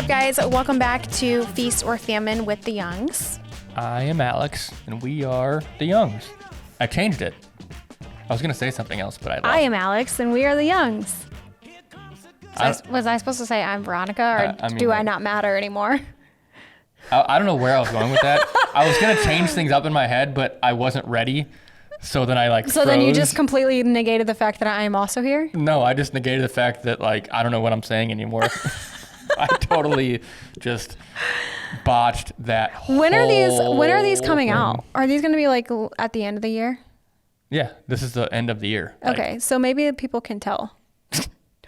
guys? Welcome back to Feast or Famine with the Youngs. I am Alex, and we are the Youngs. I changed it. I was going to say something else, but I am Alex, and we are the Youngs. Was I supposed to say I'm Veronica, or do I not matter anymore? I don't know where I was going with that. I was going to change things up in my head, but I wasn't ready. So then I froze. Then you just completely negated the fact that I am also here? No, I just negated the fact that I don't know what I'm saying anymore. I totally just botched that whole When are these coming thing. out? Are these going to be at the end of the year? Yeah, this is the end of the year. Okay, so maybe people can tell.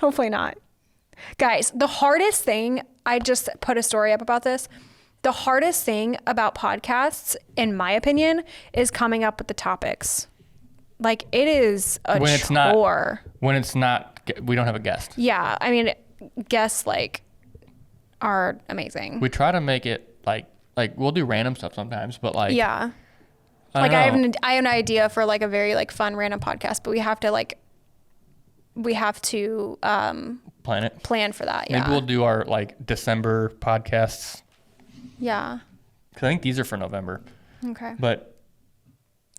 Hopefully not. Guys, the hardest thing, I just put a story up about this. The hardest thing about podcasts, in my opinion, is coming up with the topics. It is a chore. When it's not, we don't have a guest. Yeah, I mean, guests are amazing. We try to make it we'll do random stuff sometimes, but yeah. I have an idea for a very fun random podcast, but we have to plan for that. Yeah. Maybe we'll do our December podcasts. Yeah. Because I think these are for November. Okay. But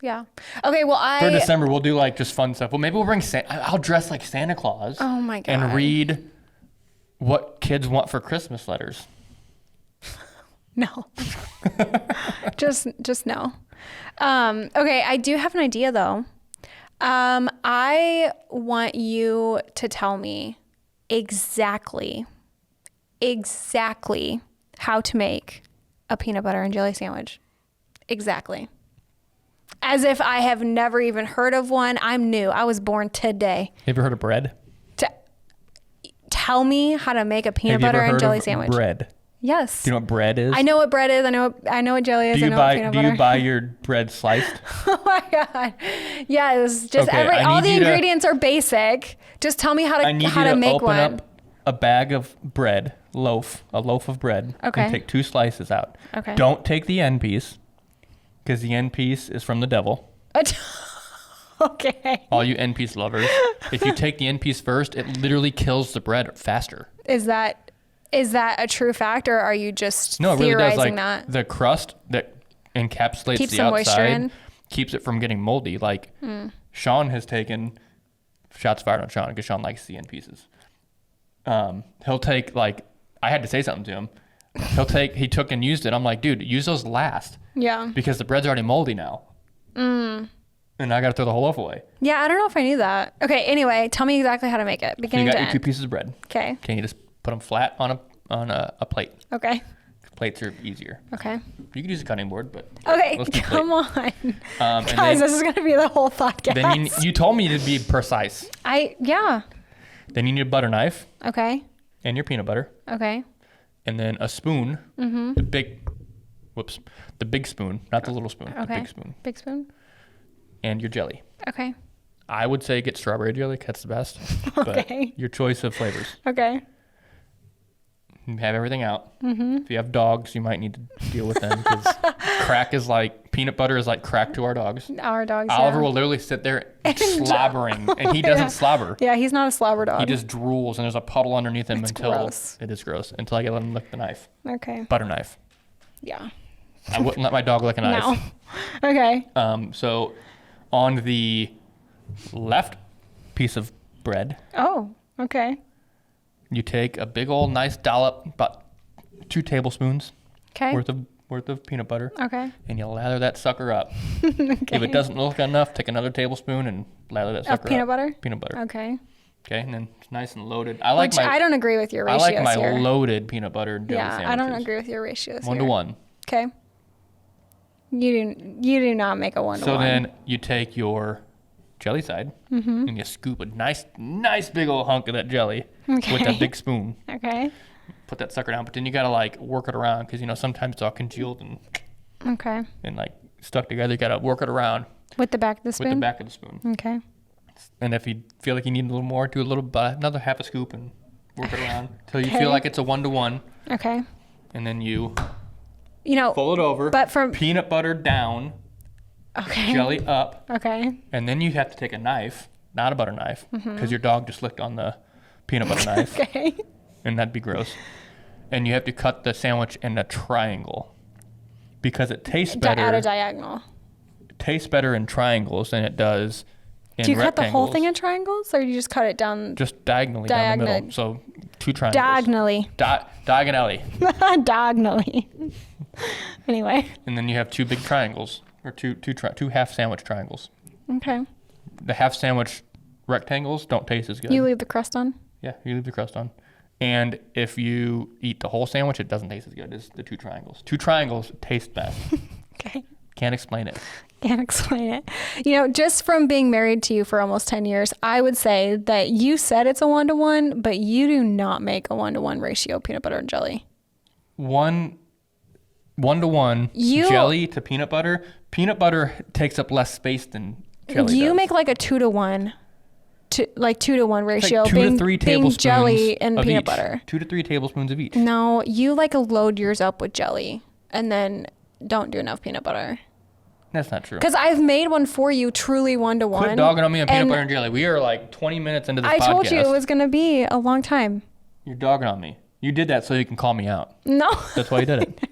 yeah. Okay. Well, for December we'll do just fun stuff. Well, maybe we'll bring I'll dress like Santa Claus. Oh my God. And read what kids want for Christmas letters. No. just no. Okay. I do have an idea though. I want you to tell me exactly how to make a peanut butter and jelly sandwich. Exactly. As if I have never even heard of one. I'm new. I was born today. Have you heard of bread? Tell me how to make a peanut butter and jelly sandwich. Bread? Yes. Do you know what bread is? I know what bread is. I know what jelly is. Do you buy your bread sliced? Oh my God. Yes. Just all the ingredients are basic. Just tell me how to make one. Open up a bag of bread, a loaf of bread. Okay. And take 2 slices out. Okay. Don't take the end piece, because the end piece is from the devil. Okay. All you end piece lovers. If you take the end piece first, it literally kills the bread faster. Is that a true fact, or are you just theorizing it really does. that? The crust that encapsulates keeps the outside keeps it from getting moldy. Sean has taken shots fired on Sean because Sean likes the end pieces. He'll take I had to say something to him. He took and used it. I'm like, dude, use those last. Yeah. Because the bread's already moldy now. And I got to throw the whole loaf away. Yeah, I don't know if I knew that. Okay, anyway, tell me exactly how to make it. Beginning to end. You got your 2 pieces of bread. Okay. Can you just put them flat on a plate? Okay. Plates are easier. Okay. You could use a cutting board, but okay, come on, guys, this is gonna be the whole podcast. Then you told me to be precise. Yeah. Then you need a butter knife. Okay. And your peanut butter. Okay. And then a spoon. Mm-hmm. The big spoon, not the little spoon. Okay. The big spoon. Big spoon. And your jelly. Okay. I would say get strawberry jelly. That's the best. Okay. But your choice of flavors. Okay. You have everything out. Mm-hmm. If you have dogs, you might need to deal with them because peanut butter is like crack to our dogs. Our dogs. Oliver will literally sit there slobbering, and he doesn't slobber. Yeah, he's not a slobber dog. He just drools, and there's a puddle underneath him gross. It is gross until I let him lick the knife. Okay. Butter knife. Yeah. I wouldn't let my dog lick a knife. No. Okay. So on the left piece of bread. Oh, okay. You take a big old nice dollop, about 2 tablespoons worth of peanut butter. Okay. And you lather that sucker up. Okay. If it doesn't look enough, take another tablespoon and lather that sucker up. Peanut butter? Peanut butter. Okay. Okay, and then it's nice and loaded. I don't agree with your ratios I like my here. loaded peanut butter and jelly sandwiches. I don't agree with your ratios 1 to 1. Okay. You do not make a 1-to-1. So then you take your jelly side and you scoop a nice big old hunk of that jelly with that big spoon. Okay. Put that sucker down, but then you gotta work it around because sometimes it's all congealed and stuck together. You gotta work it around with the back of the spoon. With the back of the spoon. Okay. And if you feel like you need a little more, do another half a scoop and work it around until you feel like it's a 1-to-1. Okay. And then you fold it over. But from peanut butter down. Okay. Jelly up. Okay. And then you have to take a knife, not a butter knife, because your dog just licked on the peanut butter knife. Okay. And that'd be gross. and you have to cut the sandwich in a triangle because it tastes better. At a diagonal. It tastes better in triangles than it does in rectangles. Do you cut the whole thing in triangles, or you just cut it down? Just diagonally down the middle. So 2 triangles. Diagonally. Diagonally. Diagonally. Anyway. And then you have 2 big triangles, or two half sandwich triangles. Okay. The half sandwich rectangles don't taste as good. You leave the crust on? Yeah, you leave the crust on. And if you eat the whole sandwich, it doesn't taste as good as the 2 triangles. 2 triangles taste best. Okay. Can't explain it. Can't explain it. You know, just from being married to you for almost 10 years, I would say that you said it's a 1-to-1, but you do not make a 1-to-1 ratio peanut butter and jelly. 1-to-1 jelly to peanut butter. Peanut butter takes up less space than jelly You does. make like a 2-to-1. 2-to-1 ratio, like 2 to 3 tablespoons jelly and of peanut each. butter. 2 to 3 tablespoons of each. No, you like load yours up with jelly and then don't do enough peanut butter. That's not true. Because I've made one for you, truly 1-to-1. Quit dogging on me on peanut butter and jelly. We are like 20 minutes into this podcast. I told you it was going to be a long time. You're dogging on me. You did that so you can call me out. No. That's why you did it.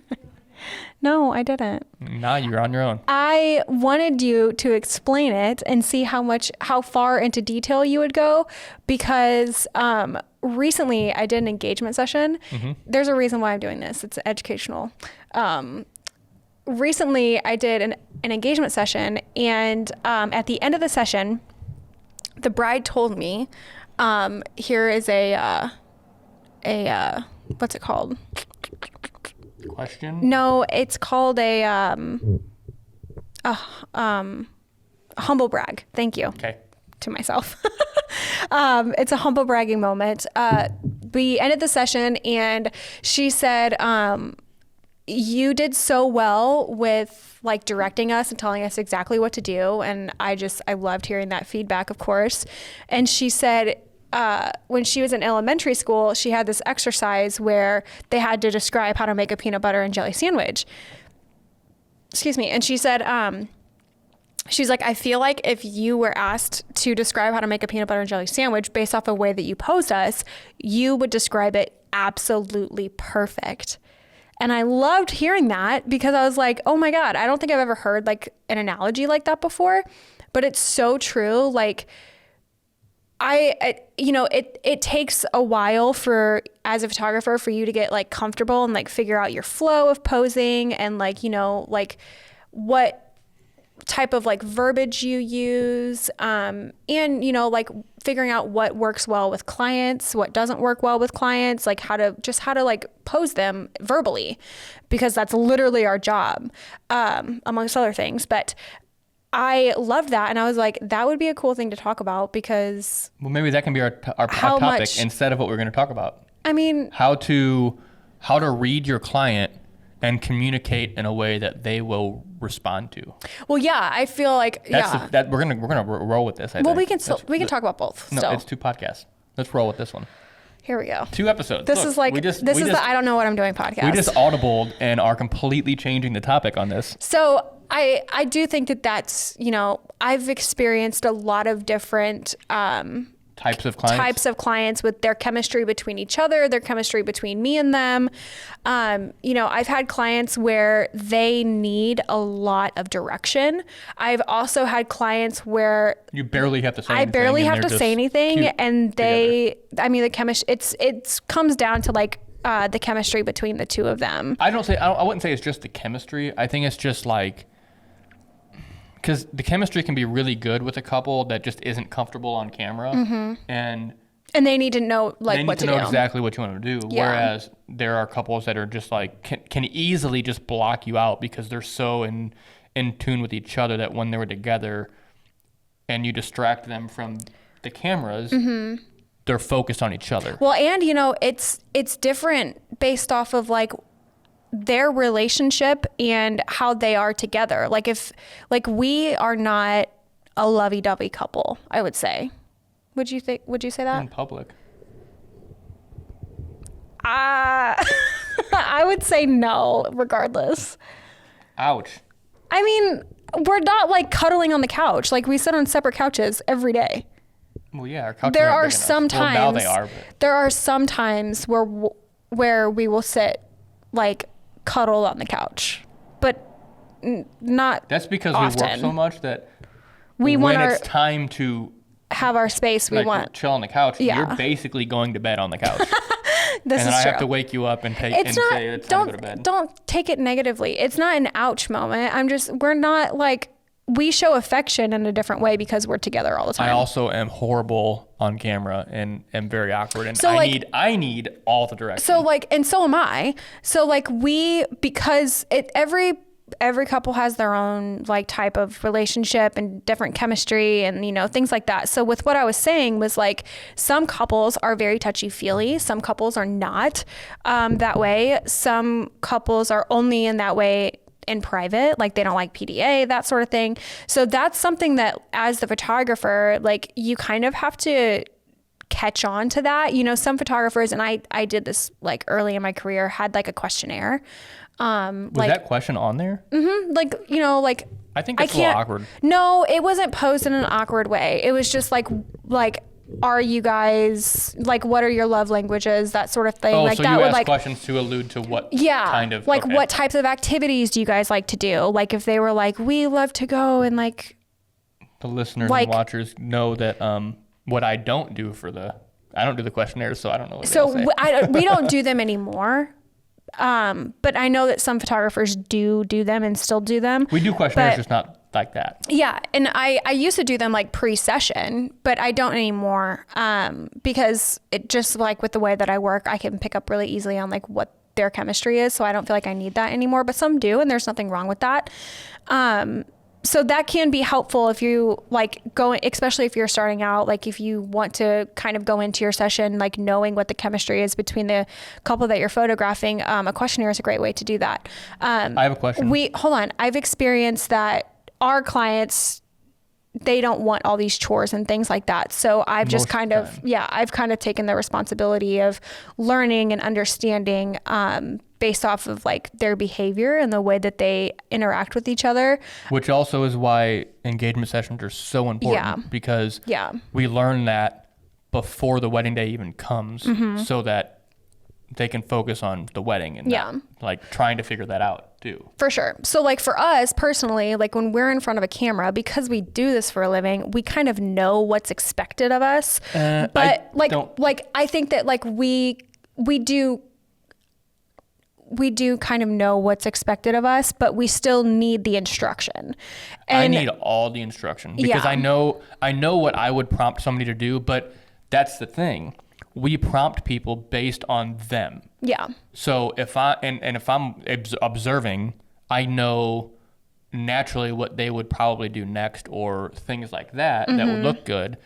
No, I didn't. Nah, you're on your own. I wanted you to explain it and see how far into detail you would go, because recently I did an engagement session. Mm-hmm. There's a reason why I'm doing this. It's educational. Recently I did an engagement session, and at the end of the session, the bride told me, here is a what's it called? Question? No, it's called a humble brag. Thank you. Okay. To myself. It's a humble bragging moment. We ended the session and she said, you did so well with like directing us and telling us exactly what to do. And I loved hearing that feedback, of course. And she said, when she was in elementary school, she had this exercise where they had to describe how to make a peanut butter and jelly sandwich. Excuse me. And she said, she's like, I feel like if you were asked to describe how to make a peanut butter and jelly sandwich based off the way that you posed us, you would describe it absolutely perfect. And I loved hearing that, because I was like, oh my God, I don't think I've ever heard like an analogy like that before, but it's so true. Like, it takes a while as a photographer for you to get like comfortable and like figure out your flow of posing and like, like what type of like verbiage you use, and like figuring out what works well with clients, what doesn't work well with clients, like how to like pose them verbally, because that's literally our job, amongst other things. But I loved that, and I was like, that would be a cool thing to talk about, because well, maybe that can be our topic instead of what we're going to talk about. I mean, how to read your client and communicate in a way that they will respond to. Well, yeah, I feel like we're gonna roll with this. I think. We can talk about both. No, still. It's 2 podcasts. Let's roll with this one. Here we go. 2 episodes. This is the I don't know what I'm doing podcast. We just audibled and are completely changing the topic on this. So I do think that's, I've experienced a lot of different types of clients with their chemistry between each other, their chemistry between me and them. I've had clients where they need a lot of direction. I've also had clients where you barely have to say anything. I barely have to say anything, and the chemistry, it comes down to like the chemistry between the two of them. I wouldn't say it's just the chemistry. I think it's just like, because the chemistry can be really good with a couple that just isn't comfortable on camera, mm-hmm. and they need to know what to do. They need to know exactly what you want to do. Yeah. Whereas there are couples that are just like can easily just block you out because they're so in tune with each other that when they were together, and you distract them from the cameras, mm-hmm. they're focused on each other. Well, and it's different based off of like their relationship and how they are together. Like we are not a lovey-dovey couple, I would say. Would you say that? In public. I would say no, regardless. Ouch. I mean, we're not like cuddling on the couch. Like we sit on separate couches every day. Well, yeah, our couches there are are some times. Well, now they are. But. There are some times where where we will sit like cuddled on the couch, but not That's because often. we work so much that when it's time to have our space, we like, want chill on the couch, Yeah. you're basically going to bed on the couch. this And is then I true. have to wake you up and say it's time to go to bed. Don't take it negatively. It's not an ouch moment. we're not like, we show affection in a different way because we're together all the time. I also am horrible on camera and am very awkward, and So, I need all the direction. So like, and so am I. So like because every couple has their own like type of relationship and different chemistry and, you know, things like that. So with what I was saying was like, some couples are very touchy-feely. Some couples are not that way. Some couples are only in that way in private, like they don't like PDA, that sort of thing. So that's something that as the photographer, like you kind of have to catch on to that. You know, some photographers, and I did this like early in my career, had like a questionnaire. Was that question on there? Like, you know, like I think it's a little awkward. No, it wasn't posed in an awkward way. It was just like, are you guys like, what are your love languages? That sort of thing. Oh, like so that you would ask like questions to allude to what kind of like okay. what types of activities do you guys like to do? Like if they were like, we love to go and like the listeners like, and watchers know that what I don't do I don't do the questionnaires, so I don't know what they'll say. we don't do them anymore. But I know that some photographers do them and still do them. We do questionnaires, just not like that. Yeah. And I used to do them like pre-session, but I don't anymore. Because it just like with the way that I work, I can pick up really easily on like what their chemistry is. So I don't feel like I need that anymore, but some do, and there's nothing wrong with that. So that can be helpful if you like especially if you're starting out, like if you want to kind of go into your session, like knowing what the chemistry is between the couple that you're photographing. A questionnaire is a great way to do that. I have a question. Hold on. I've experienced that our clients, they don't want all these chores and things like that. So I've just I've kind of taken the responsibility of learning and understanding, based off of like their behavior and the way that they interact with each other. Which also is why engagement sessions are so important, because we learn that before the wedding day even comes, so that they can focus on the wedding and not, like trying to figure that out too. For sure. So like for us personally, like when we're in front of a camera, because we do this for a living, we kind of know what's expected of us. But I think that like we do kind of know what's expected of us, but we still need the instruction. And I need all the instruction because I know what I would prompt somebody to do, but that's the thing. We prompt people based on them. Yeah. So if I'm observing, I know naturally what they would probably do next or things like that that would look good.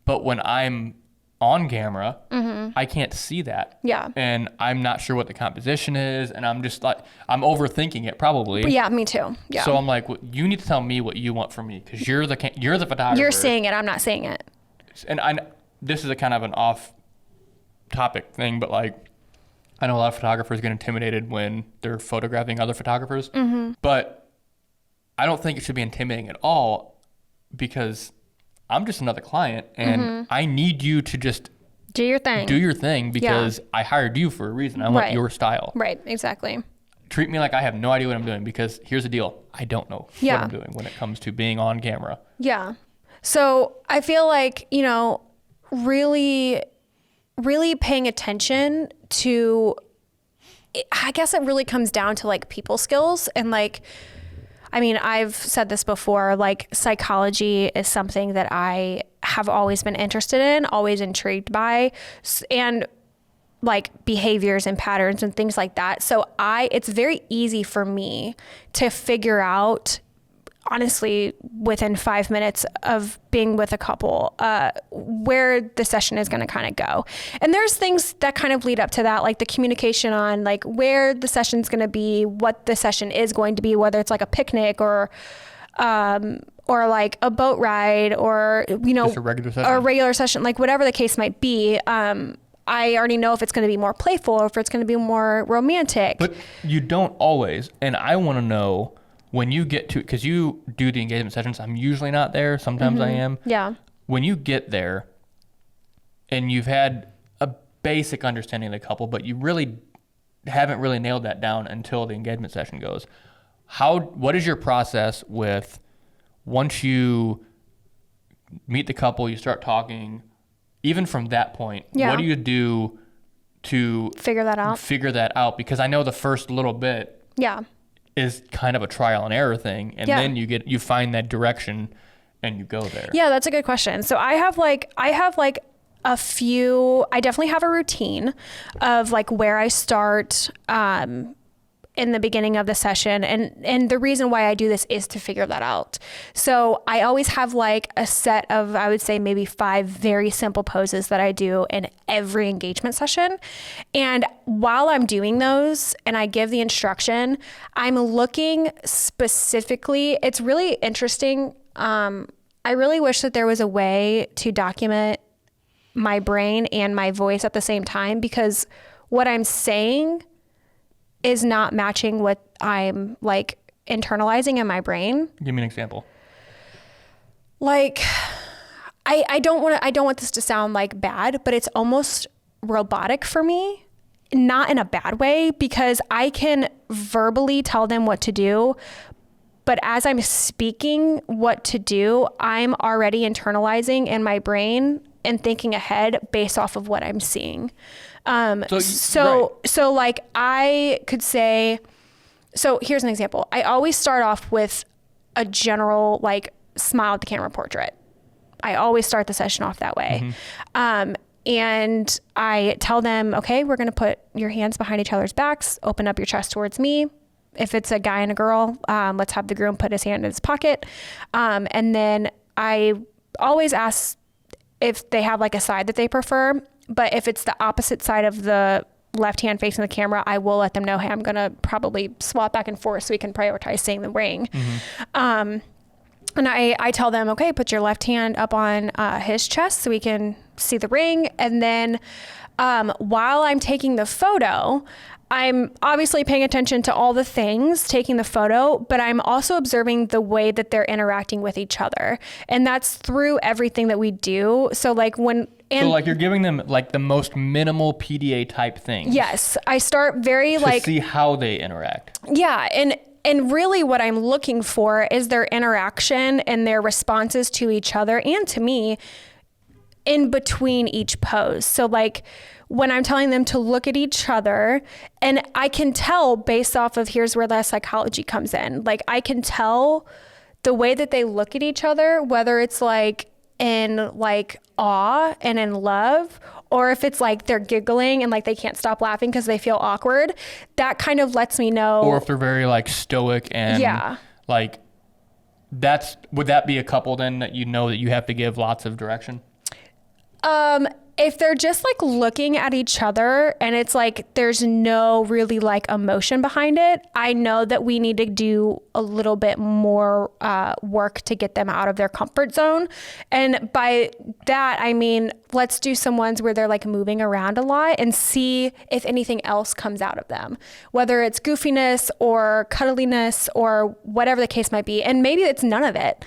But when I'm on camera, I can't see that. Yeah. And I'm not sure what the composition is, and I'm just like, I'm overthinking it probably. Yeah, me too. Yeah. So I'm like, well, you need to tell me what you want from me because you're the photographer. You're seeing it. I'm not seeing it. And this is a kind of an off-topic thing, but like, I know a lot of photographers get intimidated when they're photographing other photographers, but I don't think it should be intimidating at all because I'm just another client and I need you to just do your thing because I hired you for a reason. I want your style. Right. Exactly. Treat me like I have no idea what I'm doing because here's the deal. I don't know what I'm doing when it comes to being on camera. Yeah. So I feel like, you know, really, really paying attention to, I guess it really comes down to like people skills and like, I mean, I've said this before, like psychology is something that I have always been interested in, always intrigued by, and like behaviors and patterns and things like that. So it's very easy for me to figure out, honestly, within 5 minutes of being with a couple, where the session is going to kind of go. And there's things that kind of lead up to that, like the communication on like where the session's going to be, what the session is going to be, whether it's like a picnic or like a boat ride or, you know, just a regular session, like whatever the case might be. I already know if it's going to be more playful or if it's going to be more romantic. But you don't always. And I want to know, when you get to, because you do the engagement sessions, I'm usually not there. Sometimes I am. Yeah. When you get there and you've had basic understanding of the couple, but you really haven't really nailed that down until the engagement session goes. What is your process with once you meet the couple, you start talking, even from that point, what do you do to figure that out? Because I know the first little bit is kind of a trial and error thing, and then you find that direction and you go there. Yeah, that's a good question. So I have a few, I definitely have a routine of like where I start in the beginning of the session. And the reason why I do this is to figure that out. So I always have like a set of, I would say maybe 5 very simple poses that I do in every engagement session. And while I'm doing those and I give the instruction, I'm looking specifically, it's really interesting. I really wish that there was a way to document my brain and my voice at the same time, because what I'm saying is not matching what I'm like internalizing in my brain. Give me an example. Like, I don't want this to sound like bad, but it's almost robotic for me, not in a bad way, because I can verbally tell them what to do, but as I'm speaking what to do, I'm already internalizing in my brain and thinking ahead based off of what I'm seeing. So like I could say, so here's an example. I always start off with a general, like, smile at the camera portrait. I always start the session off that way. And I tell them, okay, we're going to put your hands behind each other's backs, open up your chest towards me. If it's a guy and a girl, let's have the groom put his hand in his pocket. And then I always ask if they have like a side that they prefer, but if it's the opposite side of the left hand facing the camera, I will let them know, hey, I'm going to probably swap back and forth so we can prioritize seeing the ring. And I tell them, okay, put your left hand up on his chest so we can see the ring. And then while I'm taking the photo, I'm obviously paying attention to all the things, taking the photo, but I'm also observing the way that they're interacting with each other. And that's through everything that we do. So like so like you're giving them like the most minimal PDA type things. Yes. I start very to see how they interact. Yeah. And really what I'm looking for is their interaction and their responses to each other and to me in between each pose. So like when I'm telling them to look at each other, and I can tell based off of, here's where the psychology comes in. Like I can tell the way that they look at each other, whether it's like in like awe and in love, or if it's like they're giggling and like they can't stop laughing because they feel awkward. That kind of lets me know. Or if they're very like stoic and like would that be a couple then that you know that you have to give lots of direction? If they're just like looking at each other and it's like there's no really like emotion behind it, I know that we need to do a little bit more work to get them out of their comfort zone. And by that, I mean, let's do some ones where they're like moving around a lot and see if anything else comes out of them, whether it's goofiness or cuddliness or whatever the case might be. And maybe it's none of it.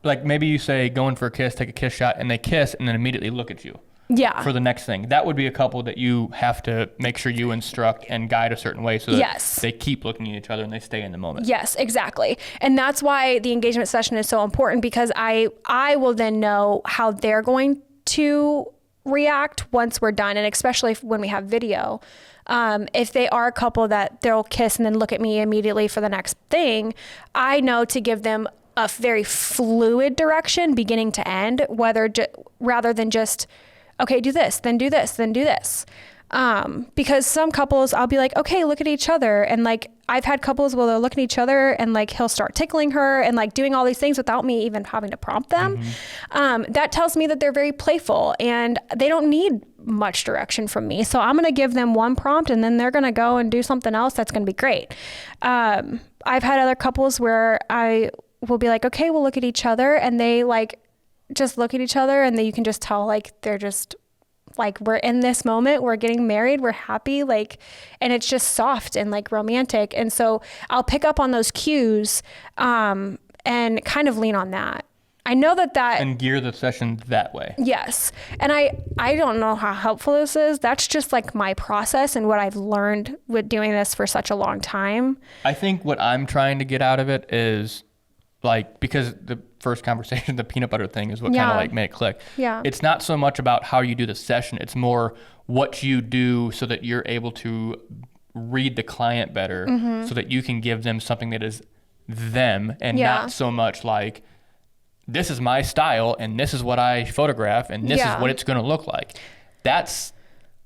Like maybe you say going for a kiss, take a kiss shot, and they kiss and then immediately look at you. Yeah. For the next thing. That would be a couple that you have to make sure you instruct and guide a certain way so that they keep looking at each other and they stay in the moment. Yes, exactly. And that's why the engagement session is so important, because I will then know how they're going to react once we're done, and especially when we have video. If they are a couple that they'll kiss and then look at me immediately for the next thing, I know to give them a very fluid direction beginning to end, rather than just, okay, do this, then do this, then do this. Because some couples I'll be like, okay, look at each other. And like, I've had couples where they'll look at each other and like, he'll start tickling her and like doing all these things without me even having to prompt them. That tells me that they're very playful and they don't need much direction from me. So I'm going to give them one prompt and then they're going to go and do something else. That's going to be great. I've had other couples where I will be like, okay, we'll look at each other, and they like just look at each other, and then you can just tell like they're just like, we're in this moment, we're getting married, we're happy, like, and it's just soft and like romantic. And so I'll pick up on those cues and kind of lean on that. I know that and gear the session that way. Yes. And I don't know how helpful this is. That's just like my process and what I've learned with doing this for such a long time. I think what I'm trying to get out of it is like, because the first conversation, the peanut butter thing is what kind of like made it click. Yeah. It's not so much about how you do the session. It's more what you do so that you're able to read the client better, so that you can give them something that is them and not so much like, this is my style and this is what I photograph and this is what it's going to look like. That's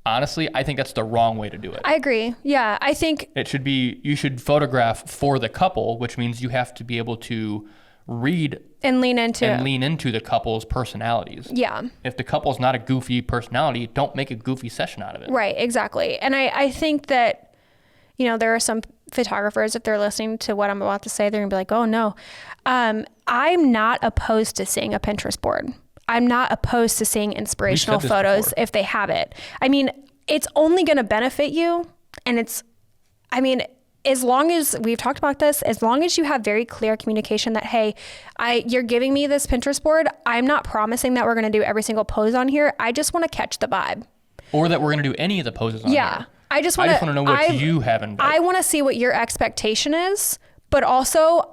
honestly, I think that's the wrong way to do it. I agree. Yeah. I think it should be, you should photograph for the couple, which means you have to be able to read and lean into the couple's personalities. Yeah. If the couple's not a goofy personality, don't make a goofy session out of it. Right. Exactly. And I think that, you know, there are some photographers, if they're listening to what I'm about to say, they're gonna be like, oh no. I'm not opposed to seeing a Pinterest board. I'm not opposed to seeing inspirational photos if they have it. I mean, it's only going to benefit you. And as long as we've talked about this, as long as you have very clear communication that, hey, you're giving me this Pinterest board. I'm not promising that we're going to do every single pose on here. I just want to catch the vibe. Or that we're going to do any of the poses on here. I just want to know what you have in mind. I want to see what your expectation is, but also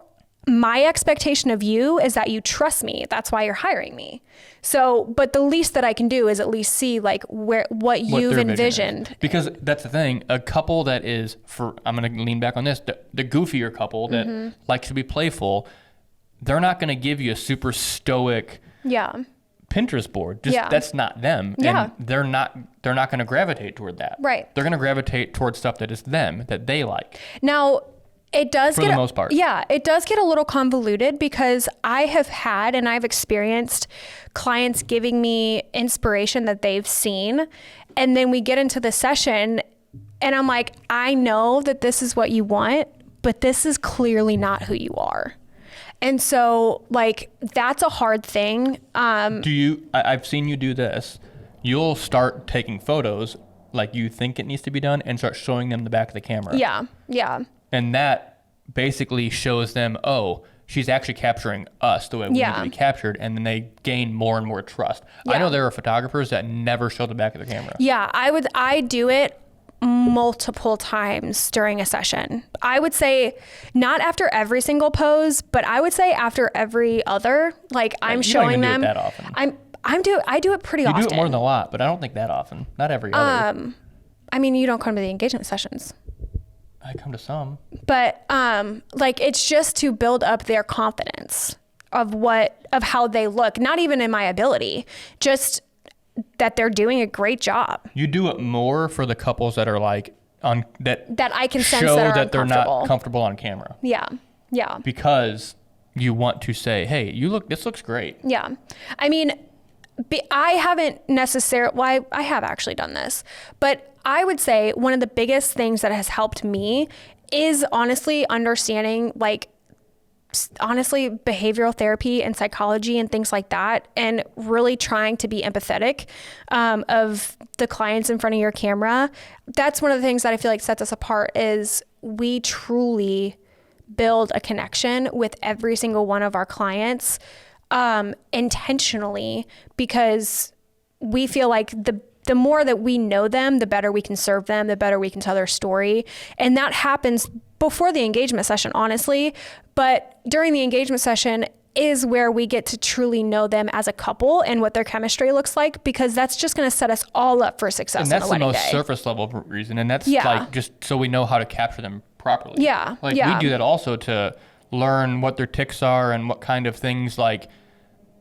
my expectation of you is that you trust me. That's why you're hiring me. So, but the least that I can do is at least see like what you've envisioned. Because that's the thing, a couple that is, I'm going to lean back on this, the goofier couple that likes to be playful, they're not going to give you a super stoic Pinterest board. That's not them. And they're not going to gravitate toward that. Right. They're going to gravitate towards stuff that is them, that they like. Now, it does for the most part. Yeah, it does get a little convoluted because I have had and I've experienced clients giving me inspiration that they've seen. And then we get into the session and I'm like, I know that this is what you want, but this is clearly not who you are. And so like, that's a hard thing. I've seen you do this. You'll start taking photos like you think it needs to be done and start showing them the back of the camera. Yeah. Yeah. And that basically shows them, oh, she's actually capturing us the way we need to be captured. And then they gain more and more trust. I know there are photographers that never show the back of the camera. Yeah, I do it multiple times during a session. I would say not after every single pose, but I would say after every other. Like I'm showing them. Do it that often. I do it pretty often. You do it more than a lot, but I don't think that often. Not every other. I mean, you don't come to the engagement sessions. I come to some. But like it's just to build up their confidence of how they look, not even in my ability, just that they're doing a great job. You do it more for the couples that are like that I can sense show that they're not comfortable on camera. Yeah. Yeah. Because you want to say, hey, this looks great. Yeah. I mean, I haven't necessarily, well, I have actually done this, but I would say one of the biggest things that has helped me is honestly understanding behavioral therapy and psychology and things like that, and really trying to be empathetic of the clients in front of your camera. That's one of the things that I feel like sets us apart is we truly build a connection with every single one of our clients intentionally, because we feel like the more that we know them, the better we can serve them, the better we can tell their story. And that happens before the engagement session, honestly. But during the engagement session is where we get to truly know them as a couple and what their chemistry looks like, because that's just going to set us all up for success on the wedding day. And that's the most surface level reason. And that's like just so we know how to capture them properly. Yeah. We do that also to learn what their tics are and what kind of things, like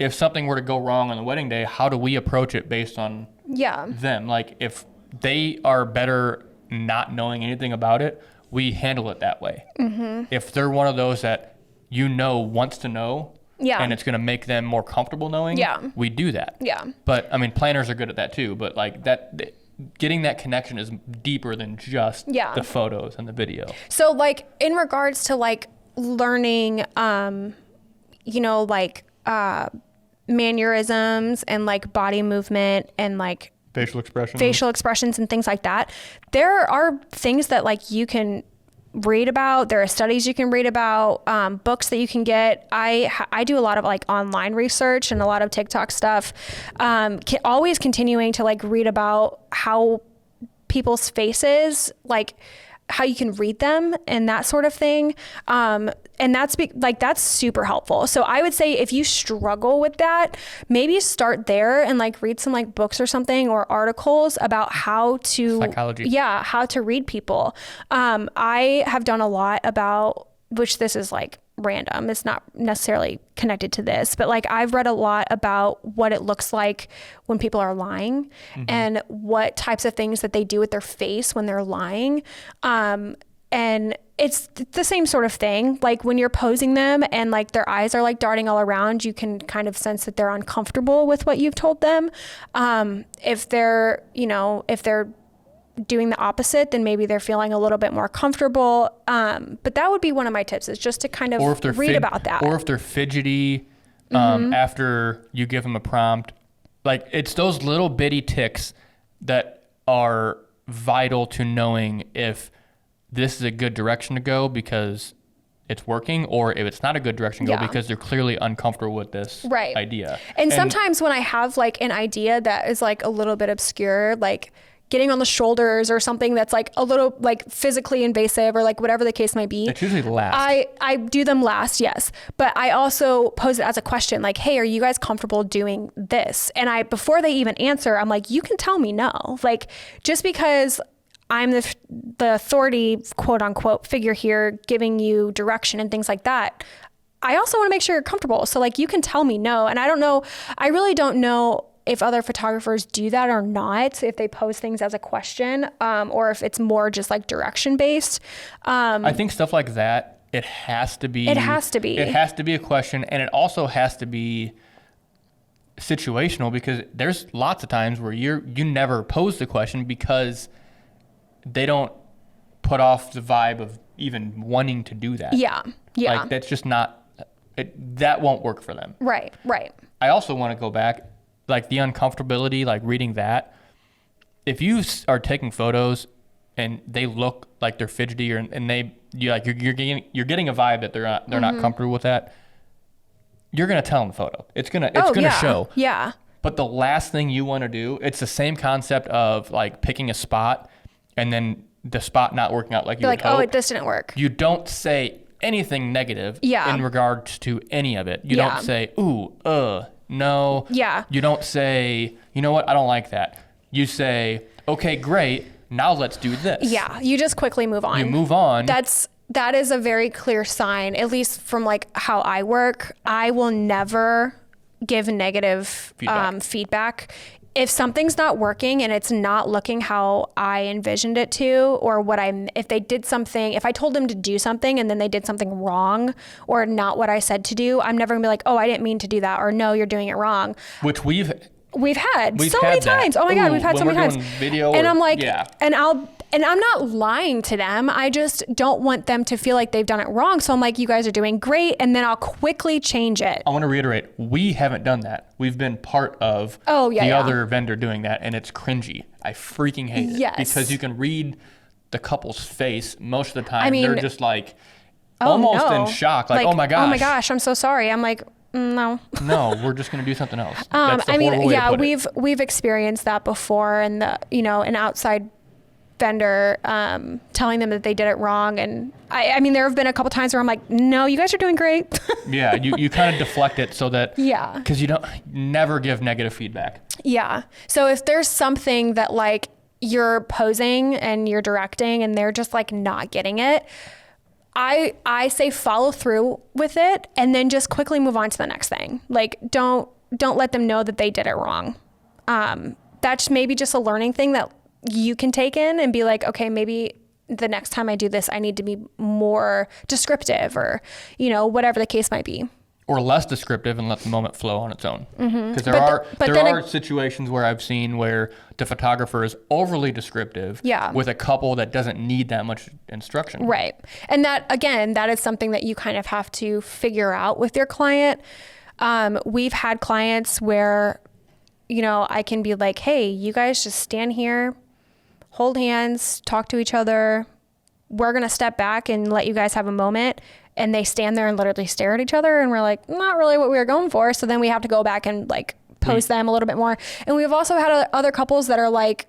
if something were to go wrong on the wedding day, how do we approach it based on them? Like if they are better not knowing anything about it, we handle it that way. Mm-hmm. If they're one of those that wants to know, and it's going to make them more comfortable knowing, we do that. Yeah. But I mean, planners are good at that too. But like that, getting that connection is deeper than just the photos and the video. So like in regards to like learning, mannerisms and like body movement and like facial expressions and things like that, there are things that like you can read about. There are studies you can read about, books that you can get. I do a lot of like online research and a lot of TikTok stuff. Always continuing to like read about how people's faces, like how you can read them and that sort of thing. And that's super helpful. So I would say if you struggle with that, maybe start there and like read some like books or something or articles about how to psychology. Yeah, how to read people. I have done a lot about, which this is like random, it's not necessarily connected to this, but like I've read a lot about what it looks like when people are lying and what types of things that they do with their face when they're lying. And it's the same sort of thing. Like when you're posing them and like their eyes are like darting all around, you can kind of sense that they're uncomfortable with what you've told them. If they're doing the opposite, then maybe they're feeling a little bit more comfortable. But that would be one of my tips, is just to kind of read about that. Or if they're fidgety after you give them a prompt. Like it's those little bitty ticks that are vital to knowing if this is a good direction to go because it's working, or if it's not a good direction to go because they're clearly uncomfortable with this idea. And sometimes when I have like an idea that is like a little bit obscure, like getting on the shoulders or something that's like a little like physically invasive or like whatever the case might be. It's usually last. I do them last, yes. But I also pose it as a question like, hey, are you guys comfortable doing this? And before they even answer, I'm like, you can tell me no. Like just because I'm the authority, quote unquote, figure here, giving you direction and things like that, I also want to make sure you're comfortable. So like you can tell me no. And I really don't know if other photographers do that or not, if they pose things as a question, or if it's more just like direction based. I think stuff like that, it has to be a question, and it also has to be situational, because there's lots of times where you never pose the question because they don't put off the vibe of even wanting to do that. Yeah. Like that's just not, that won't work for them. Right. I also want to go back, like the uncomfortability, like reading that. If you are taking photos and they look like they're fidgety, and you're getting a vibe that they're not comfortable with that, you're gonna tell them the photo. It's gonna show. Yeah. But the last thing you want to do, it's the same concept of like picking a spot and then the spot not working out like you would hope. This didn't work. You don't say anything negative in regards to any of it. You don't say, ooh, no. Yeah. You don't say, you know what, I don't like that. You say, okay, great, now let's do this. Yeah, you just quickly move on. You move on. That is a very clear sign, at least from like how I work. I will never give negative feedback. If something's not working and it's not looking how I envisioned it to, or if I told them to do something and then they did something wrong or not what I said to do, I'm never gonna be like, oh, I didn't mean to do that, or no, you're doing it wrong. Which we've had so many times. Oh my God, we've had so many times. And I'm like, and I'm not lying to them. I just don't want them to feel like they've done it wrong. So I'm like, you guys are doing great. And then I'll quickly change it. I want to reiterate, we haven't done that. We've been part of the other vendor doing that, and it's cringy. I freaking hate it. Because you can read the couple's face most of the time. They're just like almost in shock. Like, oh my gosh, I'm so sorry. I'm like, no, we're just going to do something else. we've experienced that before, and an outside vendor telling them that they did it wrong, and I mean there have been a couple times where I'm like, no, you guys are doing great. Yeah, you kind of deflect it so that because you don't never give negative feedback. So if there's something that like you're posing and you're directing and they're just like not getting it, I say follow through with it and then just quickly move on to the next thing. Like don't let them know that they did it wrong. That's maybe just a learning thing that you can take in and be like, okay, maybe the next time I do this, I need to be more descriptive, or, whatever the case might be. Or less descriptive and let the moment flow on its own. Because there are situations where I've seen where the photographer is overly descriptive with a couple that doesn't need that much instruction. Right. And that is something that you kind of have to figure out with your client. We've had clients where, I can be like, hey, you guys just stand here, hold hands, talk to each other, we're going to step back and let you guys have a moment. And they stand there and literally stare at each other. And we're like, not really what we were going for. So then we have to go back and like pose them a little bit more. And we've also had other couples that are like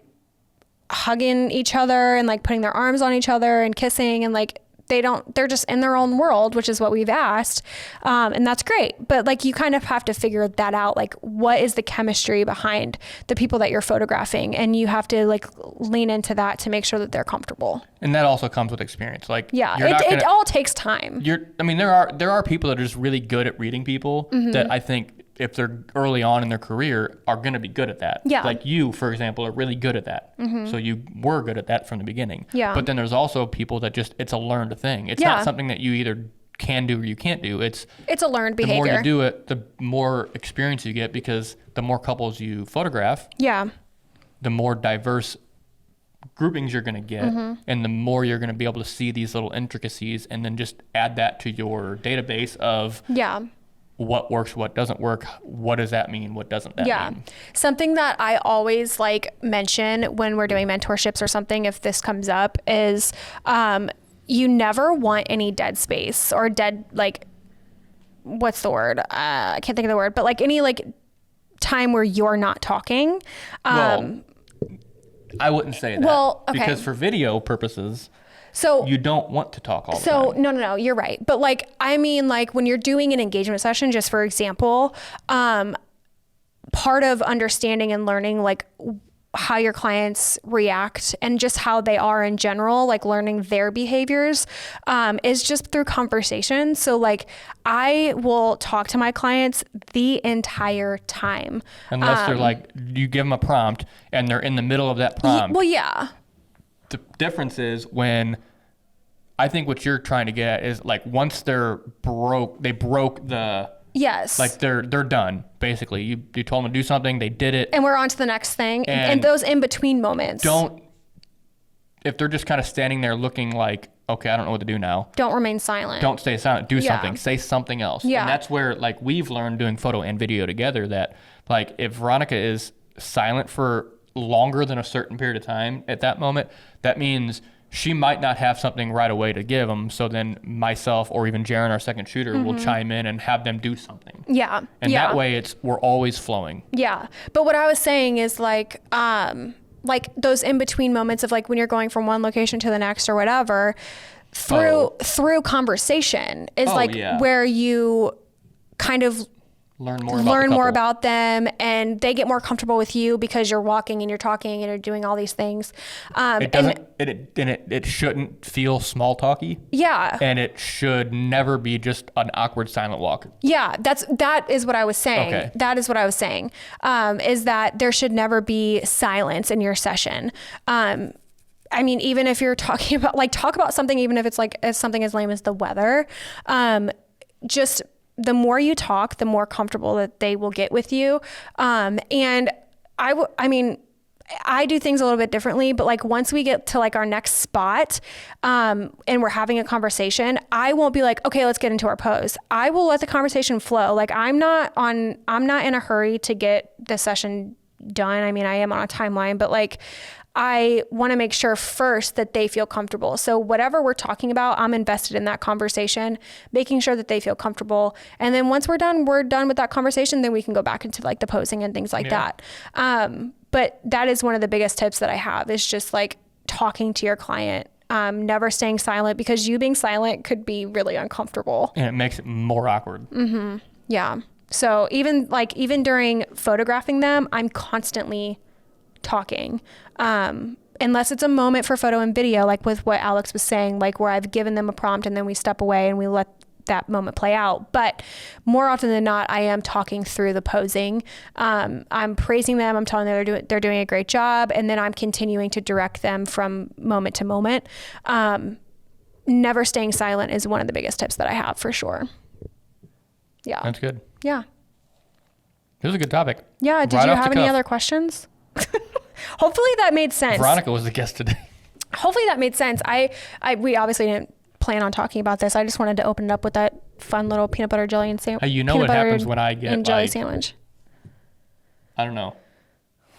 hugging each other and like putting their arms on each other and kissing, and like they're just in their own world, which is what we've asked. And that's great. But like, you kind of have to figure that out. Like, what is the chemistry behind the people that you're photographing? And you have to like lean into that to make sure that they're comfortable. And that also comes with experience. Like, yeah, it all takes time. I mean, there are people that are just really good at reading people that I think if they're early on in their career are going to be good at that. Yeah. Like you, for example, are really good at that. So you were good at that from the beginning. Yeah. But then there's also people that just, it's a learned thing. It's not something that you either can do or you can't do. It's a learned behavior. The more you do it, the more experience you get, because the more couples you photograph, the more diverse groupings you're going to get, and the more you're going to be able to see these little intricacies, and then just add that to your database of what works, what doesn't work, what does that mean, what doesn't that mean. Something that I always like mention when we're doing mentorships or something, if this comes up, is you never want any dead space or dead, like, what's the word? I can't think of the word, but like any like time where you're not talking. Well, I wouldn't say that. Well, okay. Because for video purposes, so you don't want to talk all the time. No, you're right. But like, I mean, like when you're doing an engagement session, just for example, part of understanding and learning like how your clients react and just how they are in general, like learning their behaviors, is just through conversation. So like I will talk to my clients the entire time. Unless they're like, you give them a prompt and they're in the middle of that prompt. Well, yeah. The difference is when, I think what you're trying to get at is like once they broke the, yes, like they're done basically. You told them to do something, they did it, and we're on to the next thing. And those in between moments, if they're just kind of standing there looking like, okay, I don't know what to do now, don't remain silent. Don't stay silent. Do something. Say something else. Yeah. And that's where like we've learned doing photo and video together that like if Veronica is silent for longer than a certain period of time at that moment, that means she might not have something right away to give them. So then myself or even Jaren, our second shooter, will chime in and have them do something. Yeah. And that way we're always flowing. Yeah. But what I was saying is like those in between moments of like when you're going from one location to the next or whatever, through conversation is where you kind of learn more about them, and they get more comfortable with you because you're walking and you're talking and you're doing all these things. It shouldn't feel small talky. Yeah. And it should never be just an awkward silent walk. Yeah, that is what I was saying. Okay. That is what I was saying. Is that there should never be silence in your session. I mean, even if you're talking about talk about something, even if it's like as something as lame as the weather, just the more you talk, the more comfortable that they will get with you. And I mean, I do things a little bit differently, but like once we get to like our next spot, and we're having a conversation, I won't be like, okay, let's get into our pose. I will let the conversation flow. Like I'm not in a hurry to get the session done. I mean, I am on a timeline, but like, I want to make sure first that they feel comfortable. So whatever we're talking about, I'm invested in that conversation, making sure that they feel comfortable. And then once we're done with that conversation, then we can go back into like the posing and things like that. But that is one of the biggest tips that I have is just like talking to your client, never staying silent, because you being silent could be really uncomfortable. And it makes it more awkward. Mm-hmm. Yeah. So even during photographing them, I'm constantly talking, unless it's a moment for photo and video, like with what Alex was saying, like where I've given them a prompt and then we step away and we let that moment play out. But more often than not, I am talking through the posing. I'm praising them. I'm telling them they're doing a great job. And then I'm continuing to direct them from moment to moment. Never staying silent is one of the biggest tips that I have for sure. Yeah. That's good. Yeah. It was a good topic. Yeah. Did you have any other questions? Hopefully that made sense. Veronica was the guest today. Hopefully that made sense. We obviously didn't plan on talking about this. I just wanted to open it up with that fun little peanut butter jelly and sandwich. You know what happens when I get jelly sandwich. I don't know.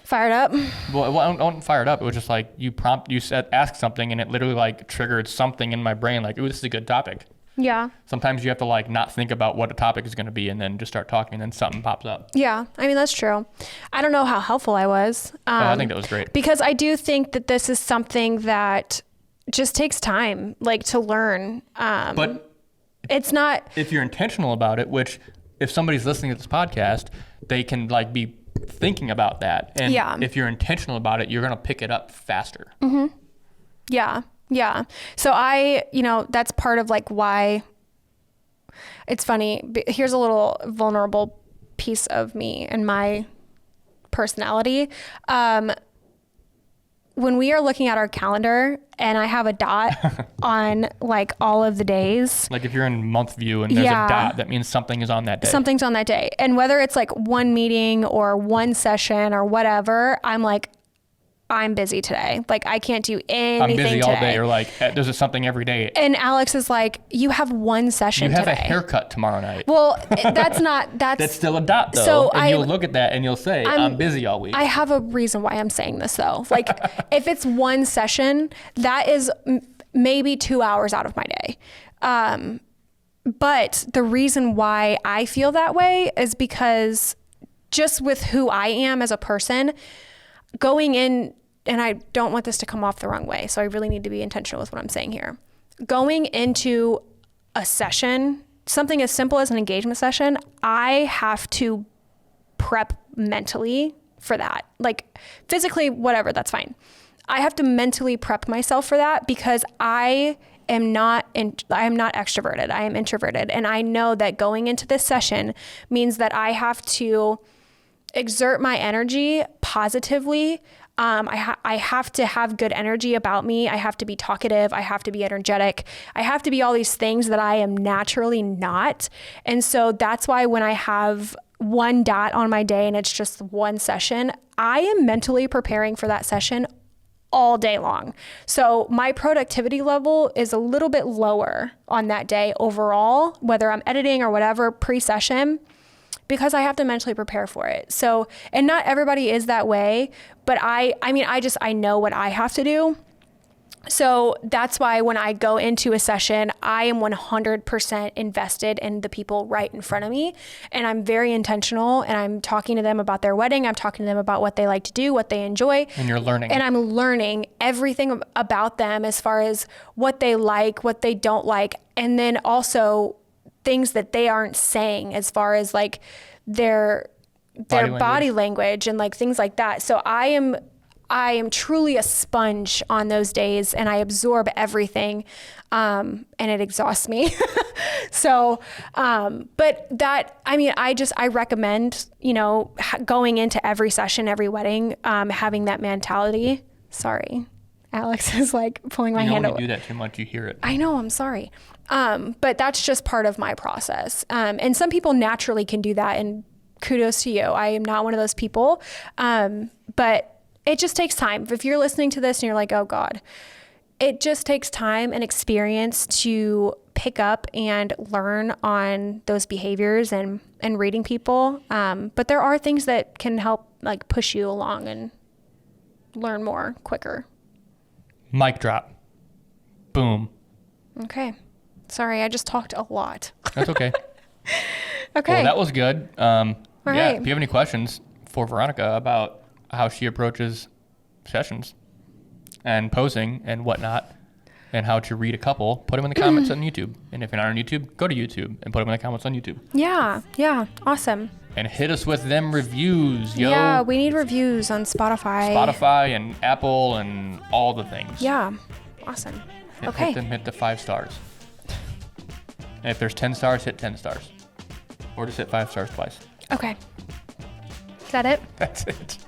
Fired up. Well, I wasn't fired up. It was just like you said, ask something, and it literally like triggered something in my brain. Like, ooh, this is a good topic. Yeah. Sometimes you have to like not think about what a topic is going to be and then just start talking and then something pops up. Yeah. I mean, that's true. I don't know how helpful I was. I think that was great. Because I do think that this is something that just takes time, like, to learn. But it's not, if you're intentional about it, which if somebody's listening to this podcast, they can like be thinking about that. And if you're intentional about it, you're going to pick it up faster. Mm-hmm. Yeah. Yeah. So that's part of like why it's funny. Here's a little vulnerable piece of me and my personality. When we are looking at our calendar and I have a dot on like all of the days. Like if you're in month view and there's a dot, that means something is on that day. Something's on that day. And whether it's like one meeting or one session or whatever, I'm like, I'm busy today. Like I can't do anything I'm busy all today. day, or like there's something every day. And Alex is like, you have one session today. You have a haircut tomorall night. Well, that's still a dot though. So and you'll look at that and you'll say, I'm busy all week. I have a reason why I'm saying this though. Like if it's one session, that is maybe 2 hours out of my day. But the reason why I feel that way is because just with who I am as a person, going in, and I don't want this to come off the wrong way, so I really need to be intentional with what I'm saying here. Going into a session, something as simple as an engagement session, I have to prep mentally for that. Like physically, whatever, that's fine. I have to mentally prep myself for that because I am not extroverted. I am introverted. And I know that going into this session means that I have to exert my energy positively. I have to have good energy about me. I have to be talkative. I have to be energetic. I have to be all these things that I am naturally not. And so that's why when I have one dot on my day and it's just one session, I am mentally preparing for that session all day long. So my productivity level is a little bit lower on that day overall, whether I'm editing or whatever pre-session, because I have to mentally prepare for it. So, and not everybody is that way, but I know what I have to do. So that's why when I go into a session, I am 100% invested in the people right in front of me. And I'm very intentional, and I'm talking to them about their wedding. I'm talking to them about what they like to do, what they enjoy. And you're learning. And I'm learning everything about them as far as what they like, what they don't like. And then also things that they aren't saying as far as like their body language and like things like that. So I am truly a sponge on those days, and I absorb everything, and it exhausts me. So, but that, I recommend, going into every session, every wedding, having that mentality. Sorry. Alex is like pulling my hand away. You do that too much, you hear it. I know, I'm sorry. But that's just part of my process. And some people naturally can do that, and kudos to you. I am not one of those people. But it just takes time. If you're listening to this and you're like, oh God, it just takes time and experience to pick up and learn on those behaviors and reading people. But there are things that can help like push you along and learn more quicker. Mic drop. Boom. Okay. Sorry, I just talked a lot. That's okay. Okay. Well, that was good. Right. If you have any questions for Veronica about how she approaches sessions and posing and whatnot, and how to read a couple, put them in the comments on YouTube. And if you're not on YouTube, go to YouTube and put them in the comments on YouTube. Yeah. Awesome. And hit us with them reviews, yo. Yeah, we need reviews on Spotify. And Apple and all the things. Yeah. Awesome. Okay. Hit the 5 stars. And if there's 10 stars, hit 10 stars. Or just hit 5 stars twice. Okay. Is that it? That's it.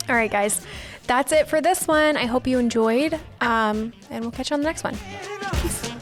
All right, guys. That's it for this one. I hope you enjoyed. And we'll catch you on the next one. Peace.